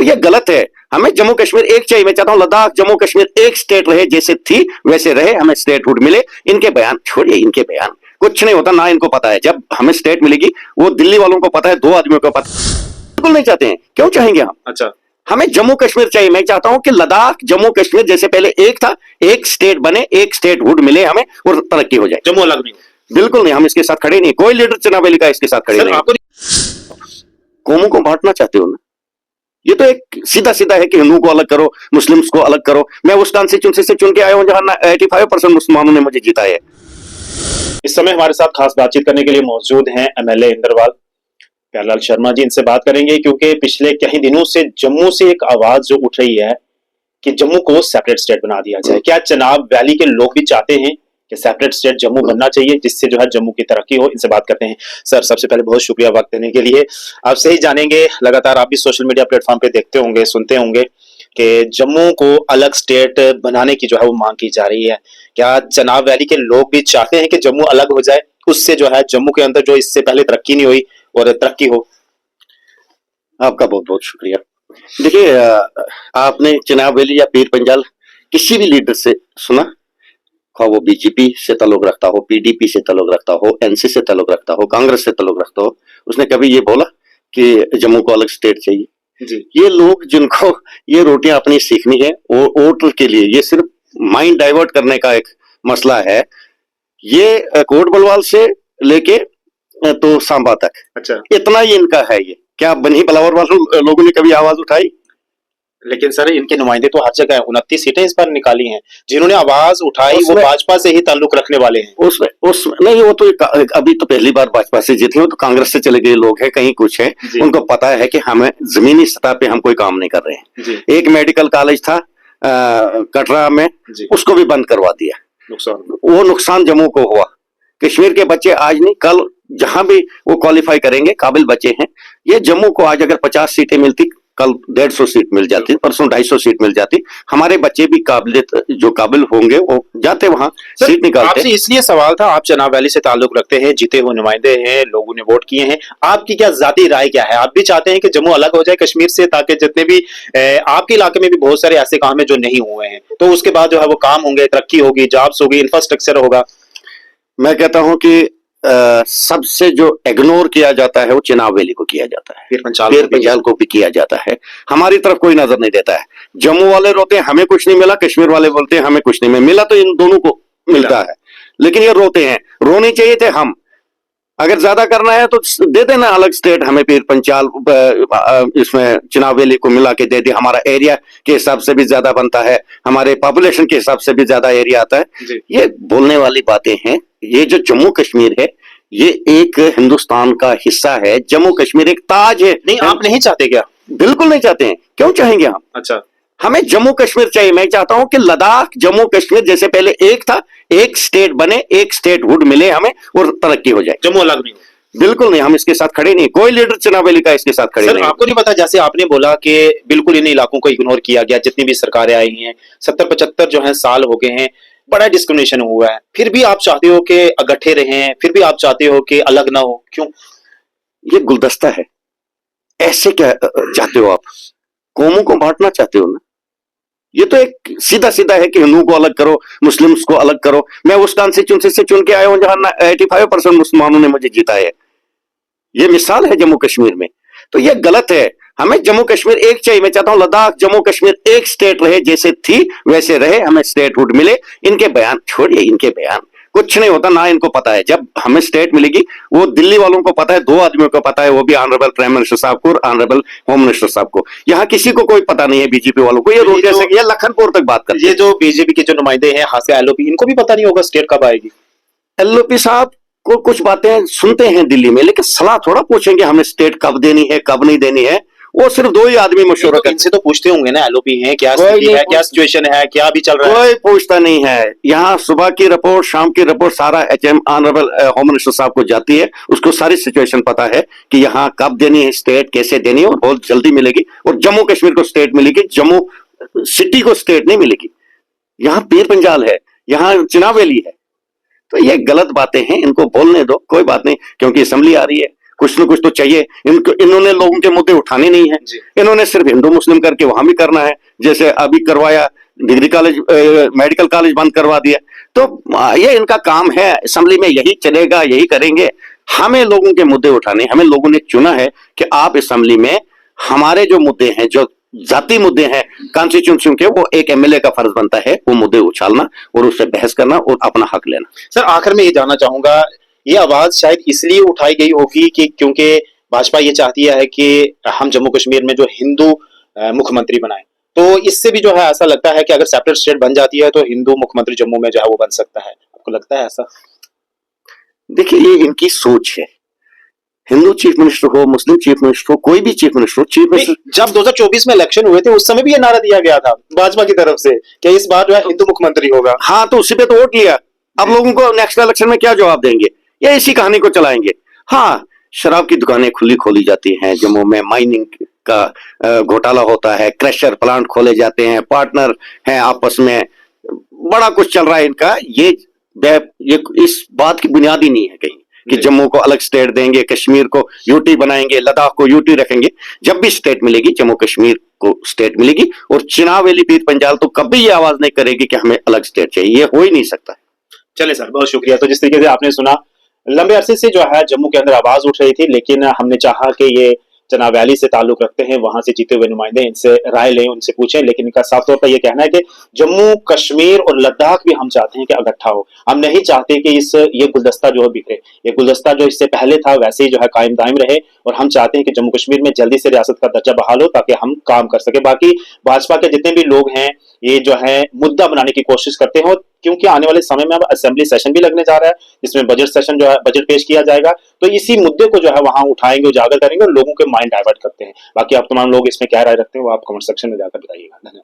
ये गलत है। हमें जम्मू कश्मीर एक चाहिए। मैं चाहता हूं लद्दाख जम्मू कश्मीर एक स्टेट रहे, जैसे थी वैसे रहे, हमें स्टेटहुड मिले। इनके बयान छोड़िए, इनके बयान कुछ नहीं होता, ना इनको पता है। जब हमें स्टेट मिलेगी वो दिल्ली वालों को पता है, 2 आदमियों को पता, बिल्कुल नहीं चाहते हैं। क्यों चाहेंगे हम? अच्छा, हमें जम्मू कश्मीर चाहिए। मैं चाहता हूं कि लद्दाख जम्मू कश्मीर जैसे पहले एक था, एक स्टेट बने, एक स्टेटहुड मिले हमें और तरक्की हो जाए। जम्मू अलग नहीं, बिल्कुल नहीं, हम इसके साथ खड़े नहीं। कोई लीडर चुनावी का इसके साथ खड़े नहीं। आपको कौमों को बांटना चाहते हो ना, ये तो एक सीधा सीधा है कि हिंदुओं को अलग करो, मुस्लिम्स को अलग करो। मैं उस कॉन्स्टिट्यूंसी से चुन के आया हूं जहां 85% मुसलमानों ने मुझे जीता है। इस समय हमारे साथ खास बातचीत करने के लिए मौजूद हैं एमएलए इंद्रवाल प्यारेलाल शर्मा जी। इनसे बात करेंगे क्योंकि पिछले कई दिनों से जम्मू से एक आवाज जो उठ रही है कि जम्मू को सेपरेट स्टेट बना दिया जाए। क्या चनाब वैली के लोग भी चाहते हैं कि सेपरेट स्टेट जम्मू बनना चाहिए, जिससे जो है जम्मू की तरक्की हो? इनसे बात करते हैं। सर, सबसे पहले बहुत शुक्रिया वक्त देने के लिए। आपसे ही जानेंगे, लगातार आप भी सोशल मीडिया प्लेटफॉर्म पे देखते होंगे, सुनते होंगे कि जम्मू को अलग स्टेट बनाने की जो है वो मांग की जा रही है। क्या चनाब वैली के लोग भी चाहते हैं कि जम्मू अलग हो जाए, उससे जो है जम्मू के अंदर जो इससे पहले तरक्की नहीं हुई और तरक्की हो? आपका बहुत बहुत शुक्रिया। देखिए, आपने चनाब वैली या पीर पंजाल किसी भी लीडर से सुना, खा वो बीजेपी से ताल्लुक रखता हो, पीडीपी से ताल्लुक रखता हो, एनसी से ताल्लुक रखता हो, कांग्रेस से ताल्लुक रखता हो, उसने कभी ये बोला कि जम्मू को अलग स्टेट चाहिए? जी। ये लोग जिनको ये रोटियां अपनी सीखनी है वोट के लिए, ये सिर्फ माइंड डाइवर्ट करने का एक मसला है। ये कोट बलवाल से लेके तो सांबा तक, अच्छा, इतना ही इनका है। ये क्या बनी बलावर वालों लोगों ने कभी आवाज उठाई? लेकिन सर इनके नुमाइंदे तो हर जगह है। 29 सीटें इस बार निकाली हैं। जिन्होंने आवाज उठाई वो भाजपा से ही ताल्लुक रखने वाले हैं। उसमें नहीं, वो तो अभी तो पहली बार भाजपा से जीते, वो तो कांग्रेस से चले गए लोग हैं, कहीं कुछ है। उनको पता है कि हमें जमीनी सतह पे हम कोई काम नहीं कर रहे हैं। एक मेडिकल कॉलेज था कटरा में, उसको भी बंद करवा दिया। वो नुकसान जम्मू को हुआ। कश्मीर के बच्चे आज नहीं कल जहां भी वो क्वालिफाई करेंगे, काबिल बच्चे हैं। ये जम्मू को आज अगर 50 सीटें मिलती, कल 150 सीट मिल जाती, परसों 250 सीट मिल जाती, हमारे बच्चे भी जो काबिल होंगे वो जाते वहां सीट निकालते। आपसे इसलिए सवाल था, आप चनाब वैली से ताल्लुक रखते हैं, जीते हुए नुमाइंदे हैं, लोगों ने वोट किए हैं। आपकी क्या जाती राय क्या है? आप भी चाहते हैं कि जम्मू अलग हो जाए कश्मीर से, ताकि जितने भी आपके इलाके में भी बहुत सारे ऐसे काम है जो नहीं हुए हैं, तो उसके बाद जो है वो काम होंगे, तरक्की होगी, जॉब्स होगी, इंफ्रास्ट्रक्चर होगा? मैं कहता हूं कि सबसे जो इग्नोर किया जाता है वो चनाब वैली को किया जाता है, पीर पंजाल को भी किया जाता है। हमारी तरफ कोई नजर नहीं देता है। जम्मू वाले रोते हैं हमें कुछ नहीं मिला, कश्मीर वाले बोलते हैं हमें कुछ नहीं मिला, तो इन दोनों को मिलता है। लेकिन ये रोते हैं, रोने चाहिए थे हम। अगर ज्यादा करना है तो दे देना अलग स्टेट, हमें पीर पंजाल इसमें चनाब वैली को मिला के दे दे। हमारा एरिया के हिसाब से भी ज्यादा बनता है, हमारे पॉपुलेशन के हिसाब से भी ज्यादा एरिया आता है। ये बोलने वाली बातें हैं। ये जो जम्मू कश्मीर है ये एक हिंदुस्तान का हिस्सा है। जम्मू कश्मीर एक ताज है। नहीं, आप नहीं चाहते क्या? बिल्कुल नहीं चाहते हैं। क्यों चाहेंगे हम? अच्छा, हमें जम्मू कश्मीर चाहिए। मैं चाहता हूं कि लद्दाख जम्मू कश्मीर जैसे पहले एक था, एक स्टेट बने, एक स्टेटहुड मिले हमें और तरक्की हो जाए। जम्मू अलग नहीं, बिल्कुल नहीं, हम इसके साथ खड़े नहीं। कोई लीडर चुनावी का इसके साथ खड़े नहीं। आपको नहीं पता, जैसे आपने बोला कि बिल्कुल इन इलाकों को इग्नोर किया गया, जितनी भी सरकारें आई हैं, 70-75 जो है साल हो गए हैं, बड़ा डिस्क्रिमिनेशन हुआ है, फिर भी आप चाहते हो कि इकट्ठे रहें, फिर भी आप चाहते हो कि अलग ना हो? क्यों? ये गुलदस्ता है। ऐसे क्या चाहते हो आप? कौमों को बांटना चाहते हो ना। ये तो एक सीधा सीधा है कि हिंदुओं को अलग करो, मुस्लिम्स को अलग करो। मैं उस कॉन्स्टिट्यूंसी से चुन के आया हूं जहां 85% मुसलमानों ने मुझे जीता है। ये मिसाल है जम्मू कश्मीर में। तो ये गलत है। हमें जम्मू कश्मीर एक चाहिए। मैं चाहता हूं लद्दाख जम्मू कश्मीर एक स्टेट रहे, जैसे थी वैसे रहे, हमें स्टेटहुड मिले। इनके बयान छोड़िए, इनके बयान कुछ नहीं होता, ना इनको पता है। जब हमें स्टेट मिलेगी वो दिल्ली वालों को पता है, 2 आदमियों को पता है, वो भी ऑनरेबल प्राइम मिनिस्टर साहब को और ऑनरेबल होम मिनिस्टर साहब को। यहाँ किसी को कोई पता नहीं है बीजेपी वालों को। ये रोड जैसे ये लखनपुर तक बात करते हैं। ये जो बीजेपी के जो नुमाइंदे हैं, खासकर एलओपी, इनको भी पता नहीं होगा स्टेट कब आएगी। एलओपी साहब को कुछ बातें सुनते हैं दिल्ली में, लेकिन सलाह थोड़ा पूछेंगे हमें स्टेट कब देनी है कब नहीं देनी है। वो सिर्फ 2 ही आदमी मशवरा करते हैं। इनसे तो पूछते होंगे ना, एलओपी है, क्या स्थिति है, क्या सिचुएशन है, क्या भी चल रहा है? कोई पूछता नहीं है। यहाँ सुबह की रिपोर्ट, शाम की रिपोर्ट सारा एचएम ऑनरेबल होम मिनिस्टर साहब को जाती है। उसको सारी सिचुएशन पता है कि यहाँ कब देनी है स्टेट, कैसे देनी है, और बहुत जल्दी मिलेगी। और जम्मू कश्मीर को स्टेट मिलेगी, जम्मू सिटी को स्टेट नहीं मिलेगी। यहाँ पीर पंजाल है, यहाँ चनाब वैली है। तो ये गलत बातें हैं, इनको बोलने दो, कोई बात नहीं। क्योंकि असेंबली आ रही है, कुछ न कुछ तो चाहिए इनको। इन्होंने लोगों के मुद्दे उठाने नहीं है, जी। इन्होंने सिर्फ हिंदू मुस्लिम करके वहां भी करना है, जैसे अभी करवाया डिग्री कॉलेज, मेडिकल कॉलेज बंद करवा दिया। तो ये इनका काम है, असेंबली में यही चलेगा, यही करेंगे। हमें लोगों के मुद्दे उठाने, हमें लोगों ने चुना है कि आप असेंबली में हमारे जो मुद्दे हैं, जो जाति मुद्दे हैं कॉन्स्टिट्यूंसी के, वो एक एमएलए का फर्ज बनता है वो मुद्दे उछालना और उससे बहस करना और अपना हक लेना। सर आखिर में ये जानना चाहूंगा, ये आवाज शायद इसलिए उठाई गई होगी कि क्योंकि भाजपा ये चाहती है कि हम जम्मू कश्मीर में जो हिंदू मुख्यमंत्री बनाए, तो इससे भी जो है ऐसा लगता है कि अगर सेपरेट स्टेट बन जाती है तो हिंदू मुख्यमंत्री जम्मू में जो है वो बन सकता है। आपको लगता है ऐसा? देखिए, ये इनकी सोच है। हिंदू चीफ मिनिस्टर हो, मुस्लिम चीफ मिनिस्टर हो, कोई भी चीफ मिनिस्टर हो, चीफ मिनिस्टर जब 2024 में इलेक्शन हुए थे उस समय भी ये नारा दिया गया था भाजपा की तरफ से कि इस बार जो है हिंदू मुख्यमंत्री होगा। हाँ, तो उसी पे तो वोट लिया। अब लोगों को नेक्स्ट इलेक्शन में क्या जवाब देंगे? या इसी कहानी को चलाएंगे। हाँ, शराब की दुकानें खुली खोली जाती हैं जम्मू में, माइनिंग का घोटाला होता है, क्रशर प्लांट खोले जाते हैं, पार्टनर हैं आपस में, बड़ा कुछ चल रहा है इनका। ये इस बात की बुनियाद ही नहीं है कहीं कि जम्मू को अलग स्टेट देंगे, कश्मीर को यूटी बनाएंगे, लद्दाख को यूटी रखेंगे। जब भी स्टेट मिलेगी, जम्मू कश्मीर को स्टेट मिलेगी, और चुनाव वाली पीत पंजाल तो कभी ये आवाज नहीं करेगी कि हमें अलग स्टेट चाहिए। ये हो ही नहीं सकता। चले सर, बहुत शुक्रिया। तो जिस तरीके से आपने सुना, लंबे अरसे से जो है जम्मू के अंदर आवाज उठ रही थी, लेकिन हमने चाहा कि ये चनाब वैली से ताल्लुक रखते हैं, वहां से जीते हुए नुमाइंदे, इनसे राय लें, उनसे पूछें, लेकिन इनका साफ तौर पर यह कहना है कि जम्मू कश्मीर और लद्दाख भी हम चाहते हैं कि इकट्ठा हो। हम नहीं चाहते कि ये गुलदस्ता जो है बिखरे। ये गुलदस्ता जो इससे पहले था वैसे ही जो है कायम दायम रहे, और हम चाहते हैं कि जम्मू कश्मीर में जल्दी से रियासत का दर्जा बहाल हो ताकि हम काम कर सके। बाकी भाजपा के जितने भी लोग हैं ये जो है मुद्दा बनाने की कोशिश करते हैं, क्योंकि आने वाले समय में अब असेंबली सेशन भी लगने जा रहा है, जिसमें बजट सेशन जो है बजट पेश किया जाएगा, तो इसी मुद्दे को जो है वहां उठाएंगे, उजागर करेंगे और लोगों के माइंड डाइवर्ट करते हैं। बाकी आप तमाम लोग इसमें क्या राय रखते हैं वो आप कमेंट सेक्शन में जाकर बताइएगा। धन्यवाद।